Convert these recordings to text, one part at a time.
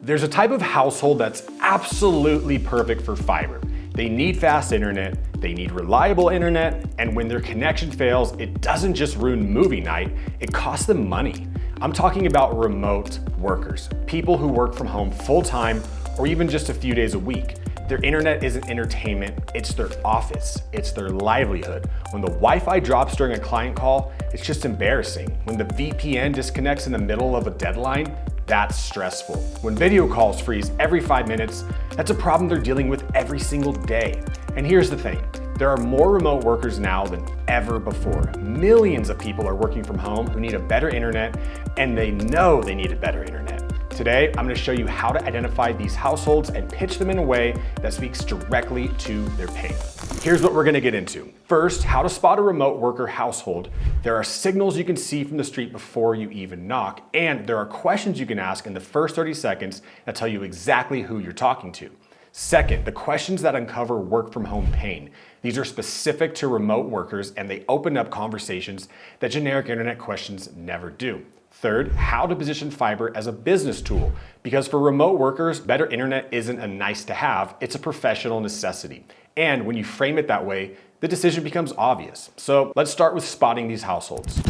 There's a type of household that's absolutely perfect for fiber. They need fast internet, they need reliable internet, and when their connection fails, it doesn't just ruin movie night, it costs them money. I'm talking about remote workers, people who work from home full-time or even just a few days a week. Their internet isn't entertainment, it's their office, it's their livelihood. When the Wi-Fi drops during a client call, it's just embarrassing. When the VPN disconnects in the middle of a deadline, that's stressful. When video calls freeze every 5 minutes, that's a problem they're dealing with every single day. And here's the thing, there are more remote workers now than ever before. Millions of people are working from home who need a better internet, and they know they need a better internet. Today, I'm gonna show you how to identify these households and pitch them in a way that speaks directly to their pain. Here's what we're gonna get into. First, how to spot a remote worker household. There are signals you can see from the street before you even knock, and there are questions you can ask in the first 30 seconds that tell you exactly who you're talking to. Second, the questions that uncover work from home pain. These are specific to remote workers and they open up conversations that generic internet questions never do. Third, how to position fiber as a business tool. Because for remote workers, better internet isn't a nice to have, it's a professional necessity. And when you frame it that way, the decision becomes obvious. So let's start with spotting these households.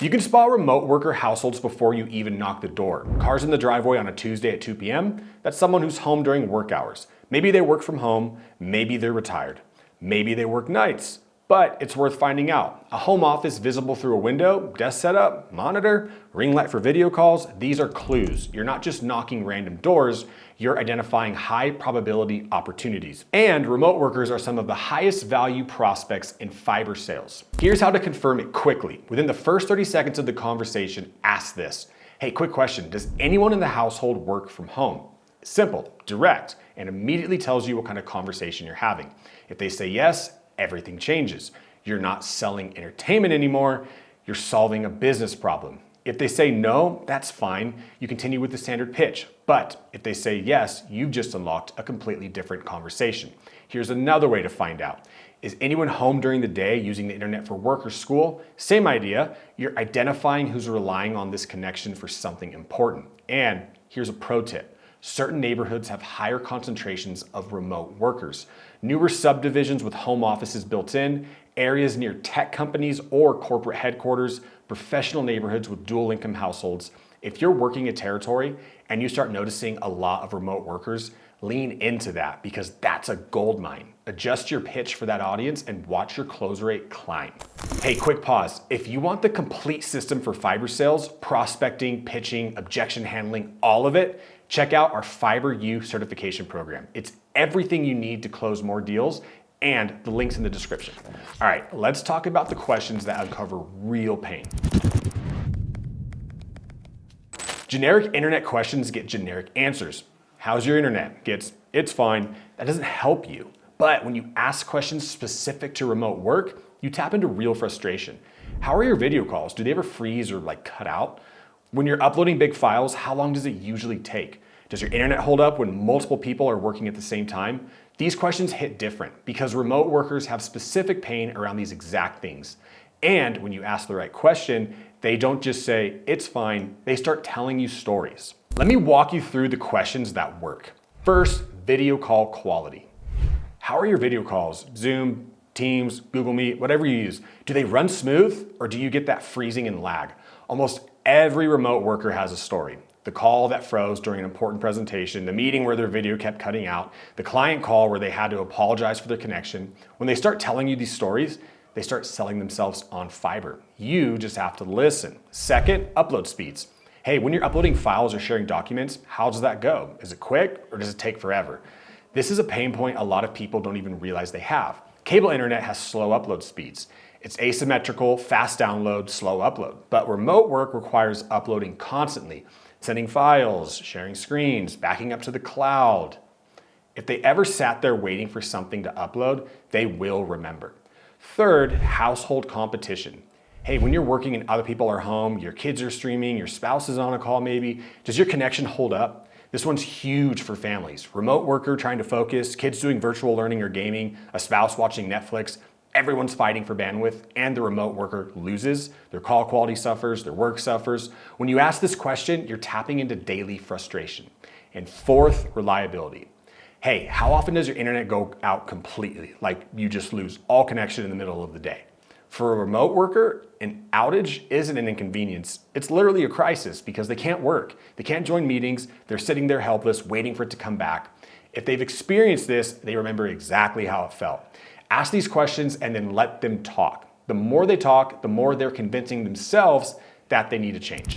You can spot remote worker households before you even knock the door. Cars in the driveway on a Tuesday at 2 p.m., that's someone who's home during work hours. Maybe they work from home, maybe they're retired. Maybe they work nights, but it's worth finding out. A home office visible through a window, desk setup, monitor, ring light for video calls, these are clues. You're not just knocking random doors, you're identifying high probability opportunities. And remote workers are some of the highest value prospects in fiber sales. Here's how to confirm it quickly. Within the first 30 seconds of the conversation, ask this. Hey, quick question, does anyone in the household work from home? Simple, direct, and immediately tells you what kind of conversation you're having. If they say yes, everything changes. You're not selling entertainment anymore, you're solving a business problem. If they say no, that's fine. You continue with the standard pitch. But if they say yes, you've just unlocked a completely different conversation. Here's another way to find out. Is anyone home during the day using the internet for work or school? Same idea. You're identifying who's relying on this connection for something important. And here's a pro tip. Certain neighborhoods have higher concentrations of remote workers. Newer subdivisions with home offices built in, areas near tech companies or corporate headquarters, professional neighborhoods with dual income households. If you're working a territory and you start noticing a lot of remote workers, lean into that because that's a gold mine. Adjust your pitch for that audience and watch your close rate climb. Hey, quick pause. If you want the complete system for fiber sales, prospecting, pitching, objection handling, all of it, check out our Fiber U certification program. It's everything you need to close more deals, and the link's in the description. All right, let's talk about the questions that uncover real pain. Generic internet questions get generic answers. How's your internet? Gets, it's fine. That doesn't help you. But when you ask questions specific to remote work, you tap into real frustration. How are your video calls? Do they ever freeze or cut out? When you're uploading big files, how long does it usually take? Does your internet hold up when multiple people are working at the same time? These questions hit different because remote workers have specific pain around these exact things. And when you ask the right question, they don't just say, it's fine, they start telling you stories. Let me walk you through the questions that work. First, video call quality. How are your video calls? Zoom, Teams, Google Meet, whatever you use. Do they run smooth or do you get that freezing and lag? Almost every remote worker has a story. The call that froze during an important presentation, the meeting where their video kept cutting out, the client call where they had to apologize for their connection. When they start telling you these stories, they start selling themselves on fiber. You just have to listen. Second, upload speeds. Hey, when you're uploading files or sharing documents, how does that go? Is it quick or does it take forever? This is a pain point a lot of people don't even realize they have. Cable internet has slow upload speeds. It's asymmetrical, fast download, slow upload. But remote work requires uploading constantly, sending files, sharing screens, backing up to the cloud. If they ever sat there waiting for something to upload, they will remember. Third, household competition. Hey, when you're working and other people are home, your kids are streaming, your spouse is on a call maybe, does your connection hold up? This one's huge for families. Remote worker trying to focus, kids doing virtual learning or gaming, a spouse watching Netflix. everyone's fighting for bandwidth and the remote worker loses, their call quality suffers, their work suffers. When you ask this question, you're tapping into daily frustration. And fourth, reliability. Hey, how often does your internet go out completely? Like you just lose all connection in the middle of the day? For a remote worker, an outage isn't an inconvenience. It's literally a crisis because they can't work. They can't join meetings. They're sitting there helpless, waiting for it to come back. If they've experienced this, they remember exactly how it felt. Ask these questions and then let them talk. The more they talk, the more they're convincing themselves that they need to change.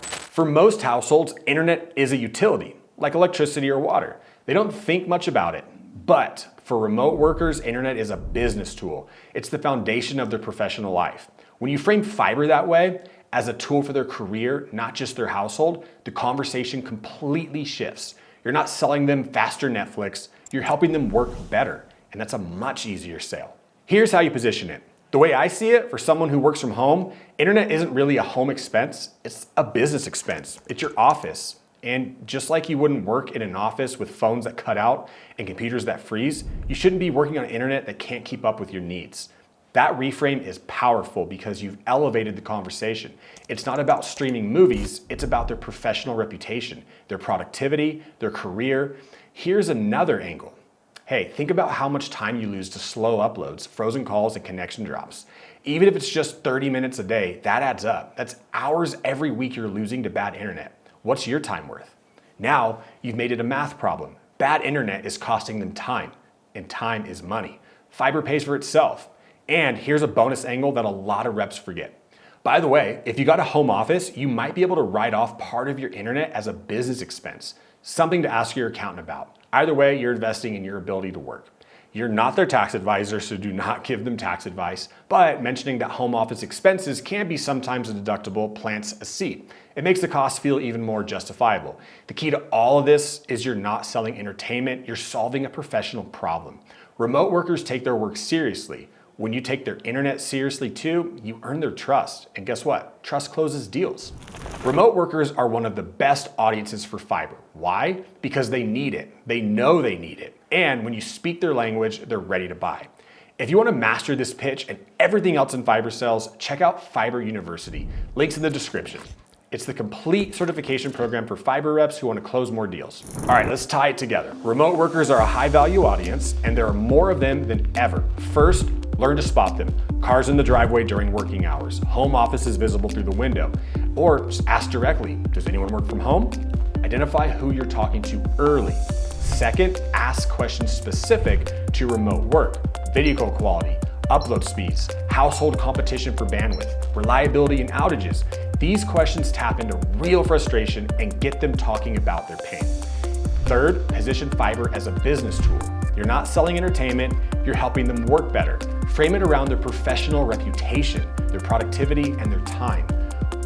For most households, internet is a utility, like electricity or water. They don't think much about it. But for remote workers, internet is a business tool. It's the foundation of their professional life. When you frame fiber that way, as a tool for their career, not just their household, the conversation completely shifts. You're not selling them faster Netflix, you're helping them work better, and that's a much easier sale. Here's how you position it. The way I see it, for someone who works from home, internet isn't really a home expense, it's a business expense. It's your office. And just like you wouldn't work in an office with phones that cut out and computers that freeze, you shouldn't be working on internet that can't keep up with your needs. That reframe is powerful because you've elevated the conversation. It's not about streaming movies, it's about their professional reputation, their productivity, their career. Here's another angle. Hey, think about how much time you lose to slow uploads, frozen calls, and connection drops. Even if it's just 30 minutes a day, that adds up. That's hours every week you're losing to bad internet. What's your time worth? Now, you've made it a math problem. Bad internet is costing them time, and time is money. Fiber pays for itself. And here's a bonus angle that a lot of reps forget. By the way, if you got a home office, you might be able to write off part of your internet as a business expense, something to ask your accountant about. Either way, you're investing in your ability to work. You're not their tax advisor, so do not give them tax advice, but mentioning that home office expenses can be sometimes a deductible plants a seed. It makes the cost feel even more justifiable. The key to all of this is you're not selling entertainment, you're solving a professional problem. Remote workers take their work seriously. When you take their internet seriously too, you earn their trust. And guess what? Trust closes deals. Remote workers are one of the best audiences for fiber. Why? Because they need it. They know they need it. And when you speak their language, they're ready to buy. If you want to master this pitch and everything else in fiber sales, check out Fiber University. Links in the description. It's the complete certification program for fiber reps who want to close more deals. All right, let's tie it together. Remote workers are a high value audience and there are more of them than ever. First, learn to spot them. Cars in the driveway during working hours, home offices visible through the window, or just ask directly, does anyone work from home? Identify who you're talking to early. Second, ask questions specific to remote work, video call quality, upload speeds, household competition for bandwidth, reliability and outages. These questions tap into real frustration and get them talking about their pain. Third, position fiber as a business tool. You're not selling entertainment, you're helping them work better. Frame it around their professional reputation, their productivity, and their time.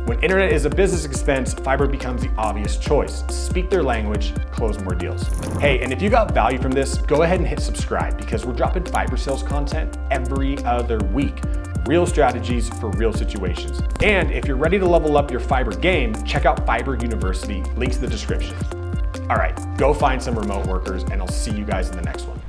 When internet is a business expense, fiber becomes the obvious choice. Speak their language, close more deals. Hey, and if you got value from this, go ahead and hit subscribe because we're dropping fiber sales content every other week. Real strategies for real situations. And if you're ready to level up your fiber game, check out Fiber University, links in the description. All right, go find some remote workers and I'll see you guys in the next one.